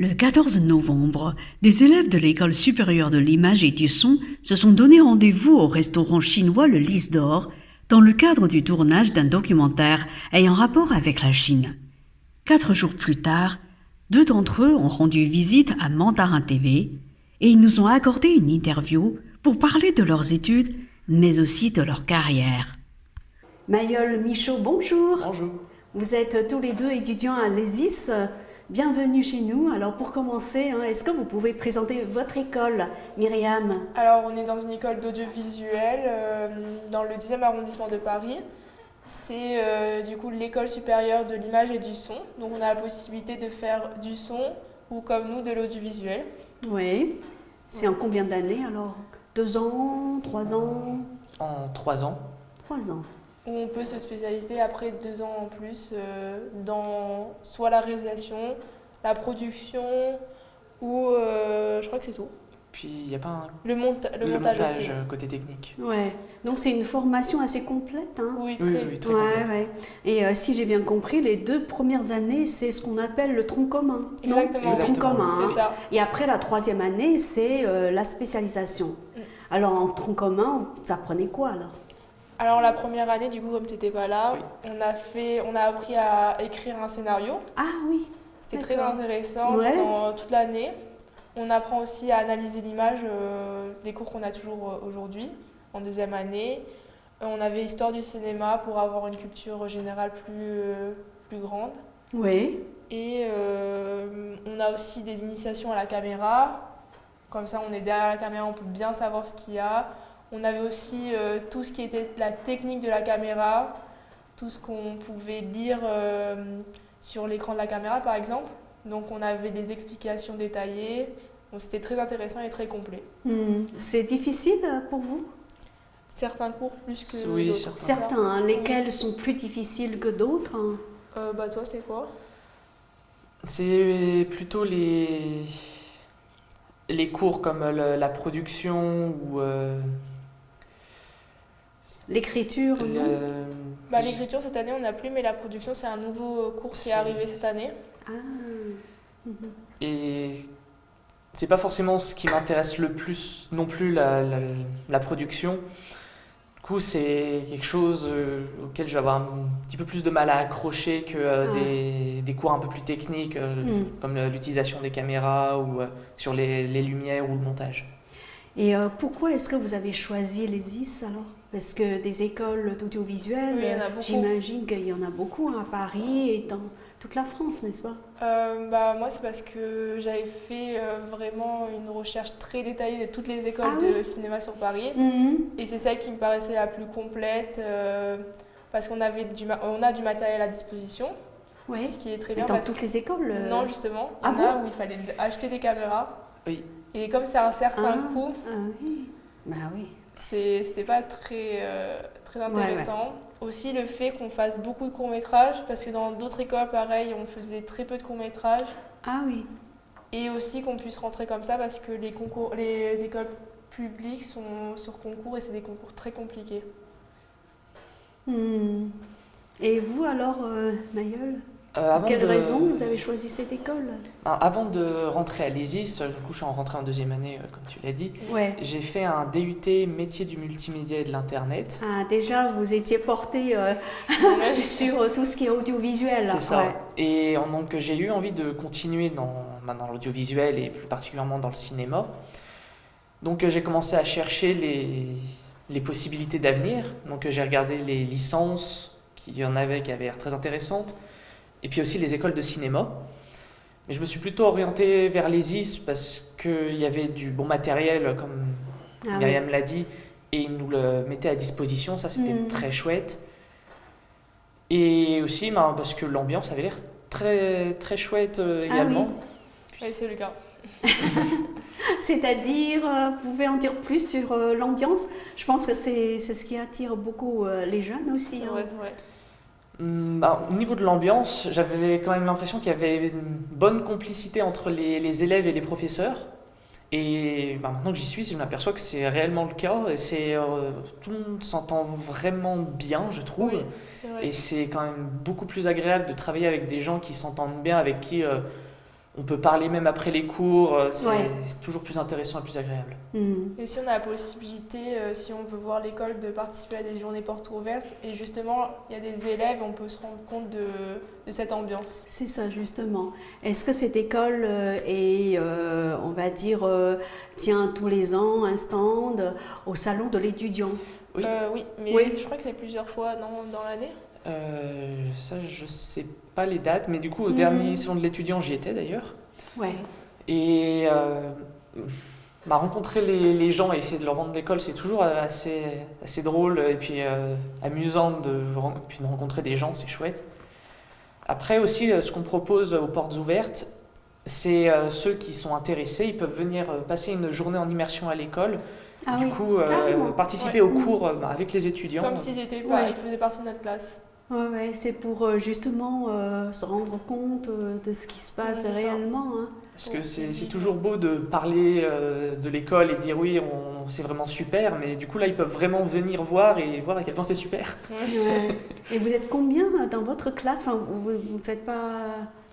Le 14 novembre, des élèves de l'École supérieure de l'image et du son se sont donné rendez-vous au restaurant chinois Le Lys d'Or dans le cadre du tournage d'un documentaire ayant rapport avec la Chine. 4 jours plus tard, 2 d'entre eux ont rendu visite à Mandarin TV et ils nous ont accordé une interview pour parler de leurs études, mais aussi de leur carrière. Mayol, Michaud, bonjour. Bonjour. Vous êtes tous les deux étudiants à l'ESIS. Bienvenue chez nous. Alors pour commencer, est-ce que vous pouvez présenter votre école, Myriam? Alors on est dans une école d'audiovisuel dans le 10e arrondissement de Paris. C'est du coup l'école supérieure de l'image et du son. Donc on a la possibilité de faire du son ou comme nous de l'audiovisuel. Oui. C'est en combien d'années alors? 2 ans, 3 ans? En 3 ans. 3 ans. Où on peut se spécialiser après 2 ans en plus dans soit la réalisation, la production ou je crois que c'est tout. Puis il n'y a pas le montage aussi. Côté technique. Ouais. Donc c'est une formation assez complète. Oui, très ouais, complète. ouais. Et si j'ai bien compris, les 2 premières années, c'est ce qu'on appelle le tronc commun. Exactement. Le tronc commun. C'est ça. Et après la 3e année, c'est la spécialisation. Alors en tronc commun, vous apprenez quoi alors? Alors la première année, du coup, comme tu n'étais pas là, Oui. on a appris à écrire un scénario. Ah oui. C'était très intéressant pendant toute l'année. On apprend aussi à analyser l'image, des cours qu'on a toujours aujourd'hui, en 2e année. On avait histoire du cinéma pour avoir une culture générale plus grande. Oui. Et on a aussi des initiations à la caméra. Comme ça, on est derrière la caméra, on peut bien savoir ce qu'il y a. On avait aussi tout ce qui était la technique de la caméra, tout ce qu'on pouvait lire sur l'écran de la caméra par exemple. Donc on avait des explications détaillées. Donc c'était très intéressant et très complet. C'est difficile pour vous? Certains cours plus que Oui, d'autres. Certains, lesquels sont plus difficiles que d'autres? Toi c'est quoi? C'est plutôt les cours comme la production ou l'écriture, non? L'écriture cette année on n'a plus, mais la production c'est un nouveau cours qui est arrivé cette année. Ah. Et c'est pas forcément ce qui m'intéresse le plus non plus, la production. Du coup, c'est quelque chose auquel je vais avoir un petit peu plus de mal à accrocher que des cours un peu plus techniques, comme l'utilisation des caméras ou sur les lumières ou le montage. Et pourquoi est-ce que vous avez choisi l'ESIS alors? Parce que des écoles d'audiovisuel, Oui, il y en a beaucoup. j'imagine qu'il y en a beaucoup à Paris et dans toute la France, n'est-ce pas? Moi, c'est parce que j'avais fait vraiment une recherche très détaillée de toutes les écoles de cinéma sur Paris. Et c'est celle qui me paraissait la plus complète parce qu'on a du matériel à disposition. Oui. Ce qui est très bien. Dans toutes les écoles? Non, justement. Il y en a où il fallait acheter des caméras. Oui. Et comme c'est un certain coût, oui. Bah oui. C'était pas très intéressant. Aussi le fait qu'on fasse beaucoup de courts-métrages, parce que dans d'autres écoles, pareil, on faisait très peu de courts-métrages. Ah oui. Et aussi qu'on puisse rentrer comme ça, parce que les écoles publiques sont sur concours et c'est des concours très compliqués. Et vous alors, Mayol? Pour quelle raison vous avez choisi cette école? Avant de rentrer à l'ESIS, du coup je suis rentré en 2e année, comme tu l'as dit, j'ai fait un DUT métier du multimédia et de l'internet. Ah, déjà vous étiez porté sur tout ce qui est audiovisuel. C'est ça. Ouais. Et donc j'ai eu envie de continuer dans l'audiovisuel et plus particulièrement dans le cinéma. Donc j'ai commencé à chercher les possibilités d'avenir. Donc j'ai regardé les licences qu'il y en avait qui avaient l'air très intéressantes. Et puis aussi les écoles de cinéma. Mais je me suis plutôt orienté vers l'ESIS parce qu'il y avait du bon matériel, comme Myriam l'a dit, et ils nous le mettaient à disposition. Ça, c'était très chouette. Et aussi parce que l'ambiance avait l'air très, très chouette également. Oui, c'est le cas. C'est-à-dire, vous pouvez en dire plus sur l'ambiance? Je pense que c'est ce qui attire beaucoup les jeunes aussi. C'est vrai. Au niveau de l'ambiance, j'avais quand même l'impression qu'il y avait une bonne complicité entre les élèves et les professeurs. Et maintenant que j'y suis, je m'aperçois que c'est réellement le cas. Et tout le monde s'entend vraiment bien, je trouve. Oui, c'est vrai. Et c'est quand même beaucoup plus agréable de travailler avec des gens qui s'entendent bien, avec qui On peut parler même après les cours, Ouais. c'est toujours plus intéressant et plus agréable. Et aussi, on a la possibilité, si on veut voir l'école, de participer à des journées portes ouvertes. Et justement, il y a des élèves, on peut se rendre compte de cette ambiance. C'est ça, justement. Est-ce que cette école on va dire, tient tous les ans un stand au salon de l'étudiant? Oui. Oui, mais Oui. je crois que c'est plusieurs fois dans l'année. Ça, je sais pas les dates, mais du coup, au dernier salon de l'étudiant, j'y étais d'ailleurs. Ouais. Et rencontrer les gens et essayer de leur vendre l'école, c'est toujours assez drôle et puis amusant puis de rencontrer des gens, c'est chouette. Après aussi, ce qu'on propose aux portes ouvertes, c'est ceux qui sont intéressés, ils peuvent venir passer une journée en immersion à l'école. Ah Du oui, coup, carrément. participer Ouais. aux cours avec les étudiants. Comme s'ils étaient Ouais. ils faisaient partie de notre classe. Ouais, ouais, c'est pour justement se rendre compte de ce qui se passe Ouais, c'est ça. réellement, hein. Parce que c'est toujours beau de parler de l'école et de dire oui, c'est vraiment super, mais du coup là ils peuvent vraiment venir voir et voir à quel point c'est super. Ouais. Et vous êtes combien dans votre classe? Enfin, vous ne faites pas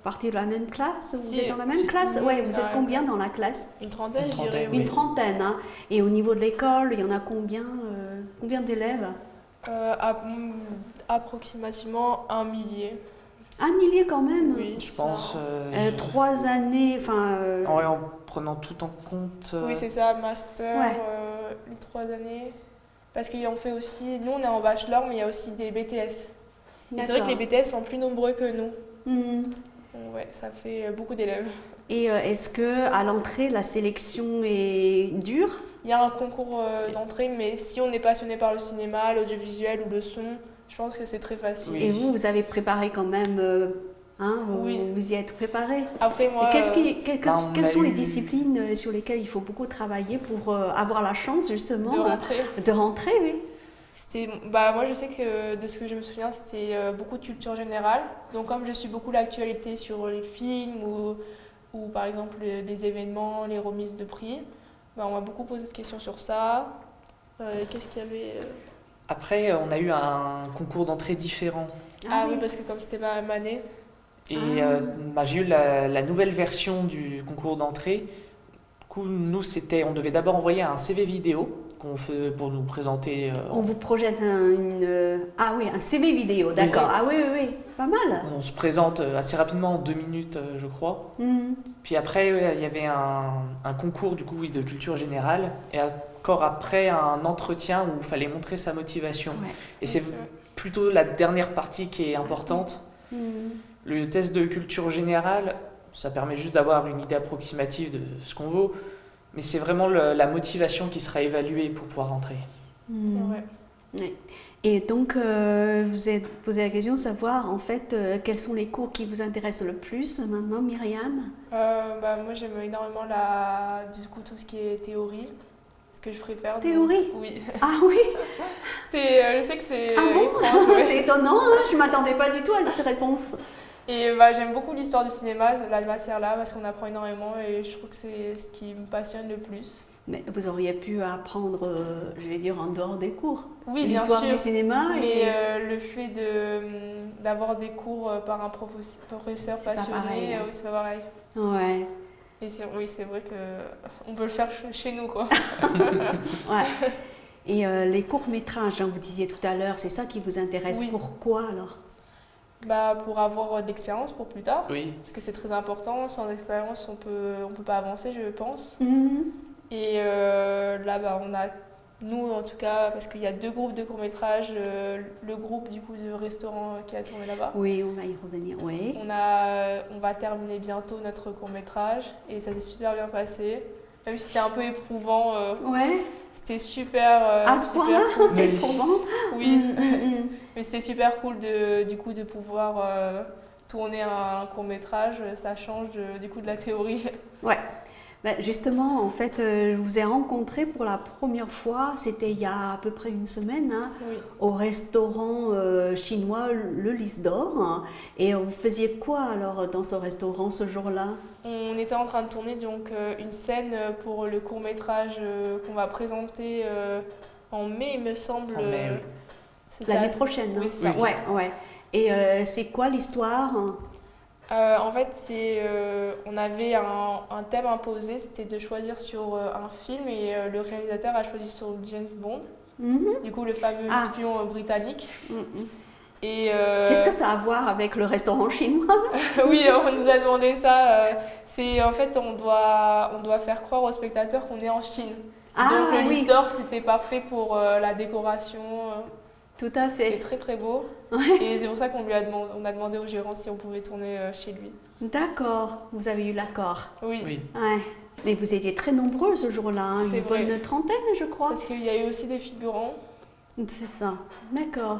partie de la même classe? Vous Si. êtes dans la même Si. classe? Oui, Ouais, vous dans êtes la combien dans la classe? Une trentaine, Une je dirais. trentaine, Oui. Une trentaine, hein. Et au niveau de l'école, il y en a combien d'élèves? Approximativement 1 millier. Un millier quand même. Oui, Je pense. 3 années, enfin. Ouais, en prenant tout en compte. Oui, c'est ça, master, Ouais. les 3 années. Parce qu'on fait aussi, nous on est en bachelor, mais il y a aussi des BTS. Et c'est vrai que les BTS sont plus nombreux que nous. Mhm. Donc, ouais, ça fait beaucoup d'élèves. Et est-ce que à l'entrée, la sélection est dure? Il y a un concours d'entrée, mais si on est passionné par le cinéma, l'audiovisuel ou le son, je pense que c'est très facile. Oui. Et vous avez préparé quand même, hein, Oui. vous y êtes préparé. Après moi, Et on quelles a sont les eu- disciplines sur lesquelles il faut beaucoup travailler pour avoir la chance justement de rentrer, de rentrer, oui. moi je sais que de ce que je me souviens, c'était beaucoup de culture générale. Donc comme je suis beaucoup l'actualité sur les films ou par exemple les événements, les remises de prix, on m'a beaucoup posé de questions sur ça. Qu'est-ce qu'il y avait Après, on a eu un concours d'entrée différent. oui, parce que comme c'était ma même année, Et Ah. j'ai eu la nouvelle version du concours d'entrée. Du coup, nous, on devait d'abord envoyer un CV vidéo qu'on fait pour nous présenter. On vous projette un CV vidéo, d'accord. Oui. Ah oui, oui, oui, pas mal. On se présente assez rapidement en 2 minutes, je crois. Mhm. Puis après, il y avait un concours du coup, oui, de culture générale. Et encore après, un entretien où il fallait montrer sa motivation. Ouais. Et c'est plutôt la dernière partie qui est importante. Mhm. Le test de culture générale, ça permet juste d'avoir une idée approximative de ce qu'on vaut. Mais c'est vraiment la motivation qui sera évaluée pour pouvoir rentrer. Mhm. ouais. Oui. Et donc, vous êtes posé la question de savoir en fait quels sont les cours qui vous intéressent le plus maintenant, Myriam? Moi j'aime énormément du coup tout ce qui est théorie, ce que je préfère. donc- Théorie? Oui. Ah oui? Je sais que c'est Ah bon? étrange, ouais. C'est étonnant, hein, je ne m'attendais pas du tout à cette réponse. Et j'aime beaucoup l'histoire du cinéma, de la matière là, parce qu'on apprend énormément et je trouve que c'est ce qui me passionne le plus. Mais vous auriez pu apprendre, je vais dire, en dehors des cours. Oui, bien L'histoire sûr. du cinéma. Mais Et... le fait d'avoir des cours par un professeur C'est pas passionné, pareil, hein. oui, c'est pas pareil. Ouais, Et oui, c'est vrai qu'on peut le faire chez nous, quoi. ouais. Et les courts-métrages, hein, vous disiez tout à l'heure, c'est ça qui vous intéresse. Oui. Pourquoi alors? Pour avoir de l'expérience pour plus tard, Oui. parce que c'est très important. Sans expérience, on peut pas avancer, je pense. Mhm. Et on a, nous en tout cas, parce qu'il y a 2 groupes de courts-métrages, le groupe du coup de restaurant qui a tourné là-bas. Oui, on va y revenir, oui. On va terminer bientôt notre court-métrage et ça s'est super bien passé. Même si c'était un peu éprouvant, Ouais, c'était super, à ce super point-là, cool. Oui. éprouvant. Oui, Mhm. mais c'était super cool du coup de pouvoir tourner un court-métrage. Ça change du coup de la théorie. Ouais. Ben, justement, en fait, je vous ai rencontré pour la première fois, c'était il y a à peu près une semaine, hein, Oui. au restaurant chinois Le Lys d'Or. Hein. Et vous faisiez quoi alors dans ce restaurant ce jour-là? On était en train de tourner donc une scène pour le court-métrage qu'on va présenter en mai, il me semble. En mai, oui. C'est L'année ça. prochaine. Oui, Hein. c'est ça. Oui. Ouais, ouais. Et c'est quoi l'histoire? En fait, on avait un thème imposé, c'était de choisir sur un film et le réalisateur a choisi sur James Bond, Mhm. du coup le fameux Ah. espion britannique. Mhm. Et Qu'est-ce que ça a à voir avec le restaurant chinois? oui, on nous a demandé ça. C'est en fait, on doit faire croire aux spectateurs qu'on est en Chine. Ah Donc le oui, lys d'or, c'était parfait pour la décoration. tout à C'était fait. très très beau. Et c'est pour ça on a demandé au gérant si on pouvait tourner chez lui. D'accord, vous avez eu l'accord. Oui, Oui. Ouais. Mais vous étiez très nombreux ce jour-là, hein, C'est une vrai. bonne trentaine, je crois. parce qu'il y a eu aussi des figurants. C'est ça. D'accord.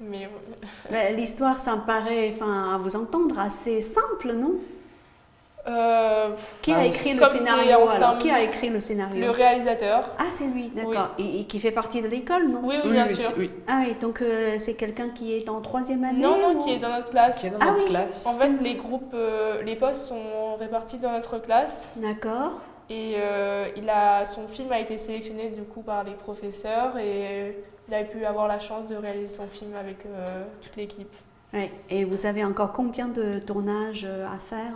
Mais Ben, l'histoire, ça me paraît, enfin, à vous entendre, assez simple, non? Qui a Ah, écrit le comme c'est scénario en alors? 5 Qui a minutes, écrit le scénario? le réalisateur. Ah, c'est lui, d'accord. Et qui fait partie de l'école, non? Oui, oui, Oui, bien oui, sûr. oui. Ah oui, donc c'est quelqu'un qui est en troisième année Non, non, ou- qui est dans notre classe. Qui est dans Ah notre oui. classe. En fait, les groupes, les postes sont répartis dans notre classe D'accord. et son film a été sélectionné du coup par les professeurs et il a pu avoir la chance de réaliser son film avec toute l'équipe. Ouais. Et vous avez encore combien de tournages à faire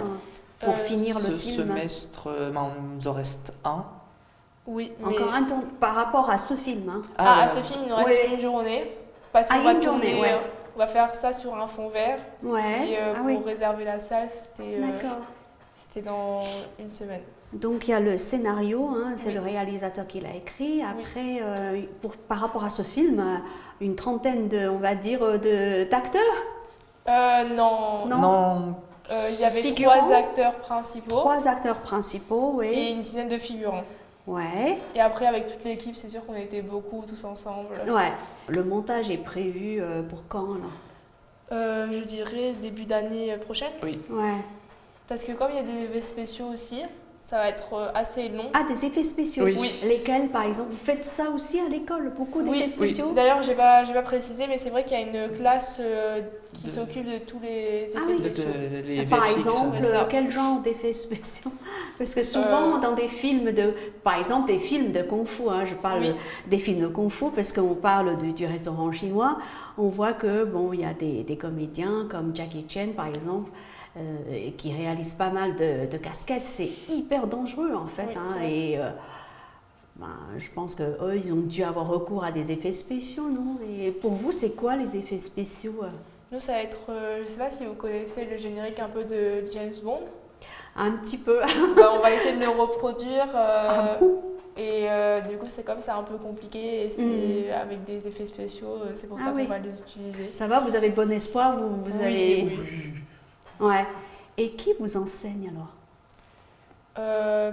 pour finir Ce le film? semestre, il nous en reste un. Oui, mais Encore un tour par rapport à ce film, hein. à ce film, il nous reste Ouais. une journée parce Ah, qu'on va une journée, tourner, ouais. on va faire ça sur un fond vert Ouais. et Ah pour oui. réserver la salle, D'accord. c'était dans une semaine. Donc il y a le scénario, hein, c'est Oui. le réalisateur qui l'a écrit. Après, par rapport à ce film, une trentaine de, on va dire, d'acteurs. Non, Non. Non, il y avait Figurants. 3 acteurs principaux 3 acteurs principaux, et oui. une dizaine de figurants. Ouais. Et après, avec toute l'équipe, c'est sûr qu'on était beaucoup tous ensemble. Ouais. Le montage est prévu pour quand alors? Je dirais début d'année prochaine. Ouais. Parce que comme il y a des effets spéciaux aussi, ça va être assez long. Ah, des effets spéciaux. Oui. Oui. Lesquels, par exemple, vous faites ça aussi à l'école, beaucoup d'effets Oui. spéciaux. D'ailleurs, j'ai pas précisé, mais c'est vrai qu'il y a une classe qui De- s'occupe de tous les effets Ah oui. spéciaux. les Par VFX. exemple, c'est ça. quel genre d'effets spéciaux? Parce que souvent, dans des films par exemple, des films de kung-fu, hein, je parle Oui. des films de kung-fu parce qu'on parle du restaurant chinois, on voit que, bon, il y a des comédiens comme Jackie Chan, par exemple, qui réalisent pas mal de cascades. C'est hyper dangereux, en fait. Oui, Hein, c'est vrai. et je pense qu'eux, ils ont dû avoir recours à des effets spéciaux, non? Et pour vous, c'est quoi les effets spéciaux? Nous, ça va être, je sais pas si vous connaissez le générique un peu de James Bond. Un petit peu. On va essayer de le reproduire. Ah bon? Et du coup, c'est comme c'est un peu compliqué et c'est avec des effets spéciaux, c'est pour Ah ça oui. qu'on va les utiliser. Ça va, vous avez bon espoir, vous Oui, allez... oui. Ouais. Et qui vous enseigne alors?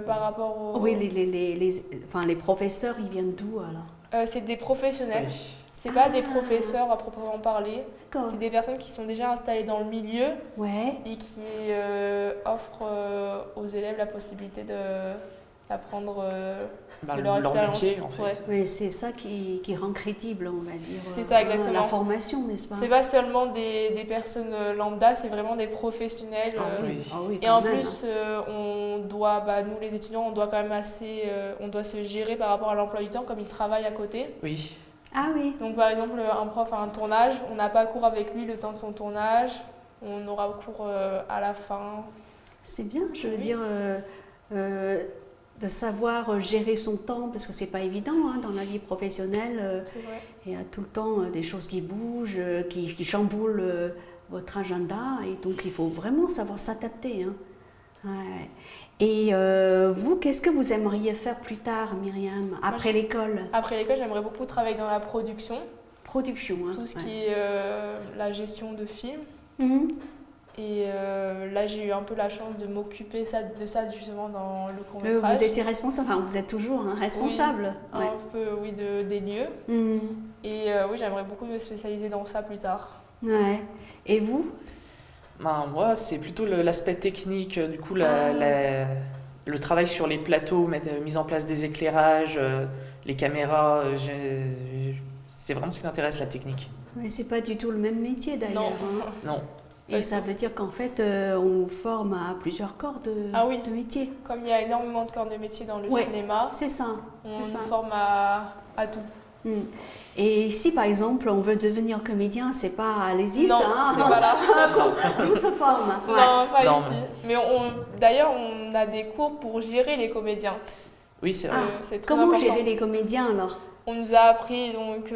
Par rapport aux... Oui, les professeurs, ils viennent d'où alors? c'est des professionnels. Oui. C'est pas des Ah. professeurs à proprement parler. D'accord. C'est des personnes qui sont déjà installées dans le milieu Ouais. et qui offrent aux élèves la possibilité d'apprendre de leur expérience. métier, en fait. Ouais. Oui, c'est ça qui rend crédible, on va dire. C'est ça, exactement. La formation, n'est-ce pas? C'est pas seulement des personnes lambda, c'est vraiment des professionnels. Ah oui. Ah oui, Et quand en même, plus, nous les étudiants, on doit quand même on doit se gérer par rapport à l'emploi du temps comme ils travaillent à côté. Oui. Ah oui. Donc par exemple, un prof a un tournage, on n'a pas cours avec lui le temps de son tournage, on aura cours à la fin. C'est bien, je veux Oui. dire, de savoir gérer son temps, parce que c'est pas évident hein, dans la vie professionnelle. C'est vrai. Il y a tout le temps des choses qui bougent, qui chamboulent votre agenda, et donc il faut vraiment savoir s'adapter. Hein. Ouais. Et vous, qu'est-ce que vous aimeriez faire plus tard, Myriam, après l'école? Après l'école, j'aimerais beaucoup travailler dans la production, Production. Hein, tout ce ouais. qui est la gestion de films. Mhm. Et là, j'ai eu un peu la chance de m'occuper de ça justement dans le court-métrage. Vous étiez responsable, enfin vous êtes toujours hein, responsable. Un peu, oui, des lieux. Mhm. Et oui, j'aimerais beaucoup me spécialiser dans ça plus tard. Ouais. Et vous? Moi, c'est plutôt l'aspect technique, du coup, le travail sur les plateaux, mise en place des éclairages, les caméras, c'est vraiment ce qui m'intéresse, la technique. Ouais, c'est pas du tout le même métier d'ailleurs. Non. Hein. Non, Et ça veut dire qu'en fait, on forme à plusieurs corps Ah oui. de métier. Comme il y a énormément de corps de métier dans le Ouais. cinéma, C'est ça. on c'est nous ça. forme à tout. Mm. Et si par exemple on veut devenir comédien, c'est pas allez-y Non, ça, hein. c'est pas là. On se forme. Ouais. Non, pas Non, ici. Mais d'ailleurs, on a des cours pour gérer les comédiens. Oui, c'est vrai. C'est très Comment important. gérer les comédiens alors? On nous a appris donc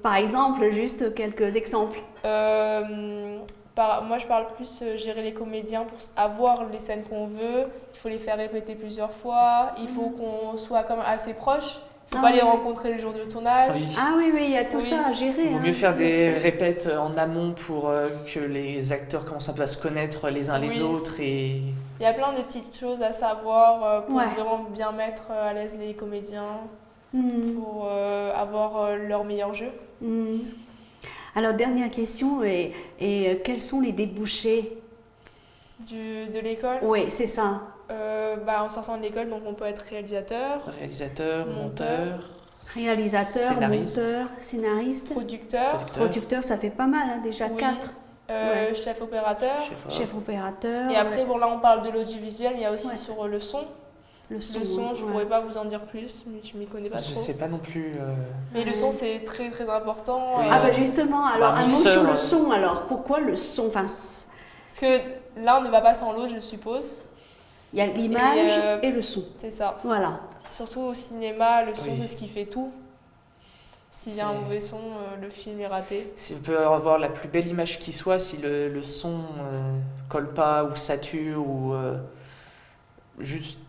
Par exemple, juste quelques exemples. moi je parle plus gérer les comédiens pour avoir les scènes qu'on veut. Il faut les faire répéter plusieurs fois. Il faut qu'on soit quand même assez proche. Il ne faut pas les rencontrer le jour du tournage. Oui. Ah oui, oui, il y a tout Oui. ça à gérer. Il vaut hein, mieux faire tous des aspects. répètes en amont pour que les acteurs commencent un peu à se connaître les uns les Oui. autres. Et Il y a plein de petites choses à savoir pour Ouais. vraiment bien mettre à l'aise les comédiens, Mm. pour avoir leur meilleur jeu. Mm. Alors, dernière question, et quels sont les débouchés? De l'école. Oui, c'est ça. En sortant de l'école, donc on peut être réalisateur, réalisateur, Monteur. monteur, Réalisateur, scénariste, monteur, scénariste, producteur, producteur, ça fait pas mal, hein, déjà Oui. 4. Ouais. chef opérateur. chef. Chef opérateur. Et après, bon là on parle de l'audiovisuel, mais il y a aussi Ouais. sur le son. le son, Le son, je ne ouais. pourrais pas vous en dire plus, mais je m'y connais pas Je trop. sais pas non plus. Mais le son, c'est très très important. Oui. Ah bah justement, alors Bah, un mot mixeur, sur le son alors. Pourquoi le son? Enfin, Parce que là, on ne va pas sans l'autre, je suppose. il y a l'image Et, et le son. C'est ça. Voilà. Surtout au cinéma, le son, Oui. c'est ce qui fait tout. S'il y a un C'est- mauvais son, le film est raté. On peut avoir la plus belle image qui soit, si le son colle pas ou sature ou juste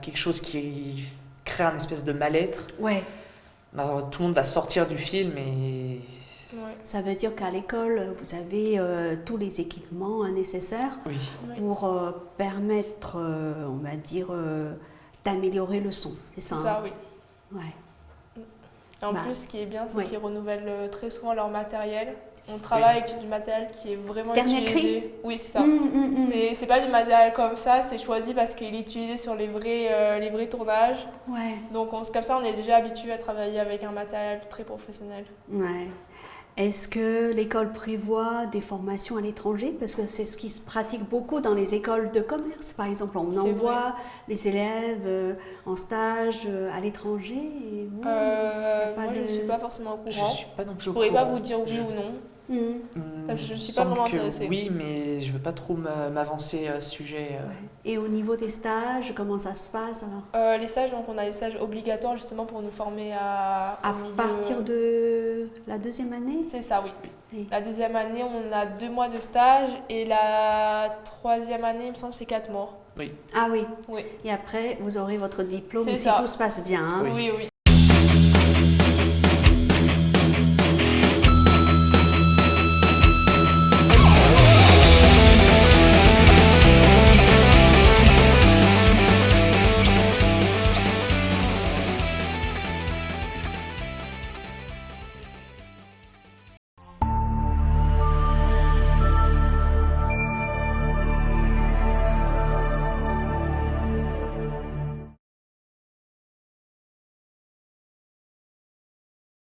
quelque chose qui crée un espèce de mal-être, Ouais. ben, tout le monde va sortir du film et Ouais. Ça veut dire qu'à l'école, vous avez tous les équipements nécessaires oui. pour permettre, on va dire, d'améliorer le son. C'est ça, C'est hein? ça, oui. Ouais. Et en Bah, plus, ce qui est bien, c'est oui. qu'ils renouvellent très souvent leur matériel. On travaille avec du matériel qui est vraiment Dernier utilisé. Oui, c'est ça. Mm. C'est pas du matériel comme ça, c'est choisi parce qu'il est utilisé sur les vrais tournages. Ouais. Donc comme ça, on est déjà habitué à travailler avec un matériel très professionnel. Ouais. Est-ce que l'école prévoit des formations à l'étranger? Parce que c'est ce qui se pratique beaucoup dans les écoles de commerce. Par exemple, on C'est envoie les élèves en stage à l'étranger. Et vous, Moi, je ne suis pas forcément au Je courant. suis pas non plus Je au pourrais pas courant. vous dire oui ou non. Mm. Parce que je Il suis me pas semble vraiment que intéressée. Oui, mais je veux pas trop m'avancer à ce sujet. Ouais. Et au niveau des stages, comment ça se passe alors? Les stages, donc on a des stages obligatoires justement pour nous former à À au milieu- partir de la deuxième année? C'est ça, oui. Oui. La deuxième année, on a 2 mois de stage et la troisième année, il me semble, c'est 4 mois. Ah oui. Oui. Et après, vous aurez votre diplôme C'est si ça. tout se passe bien. Hein? Oui. Oui, oui.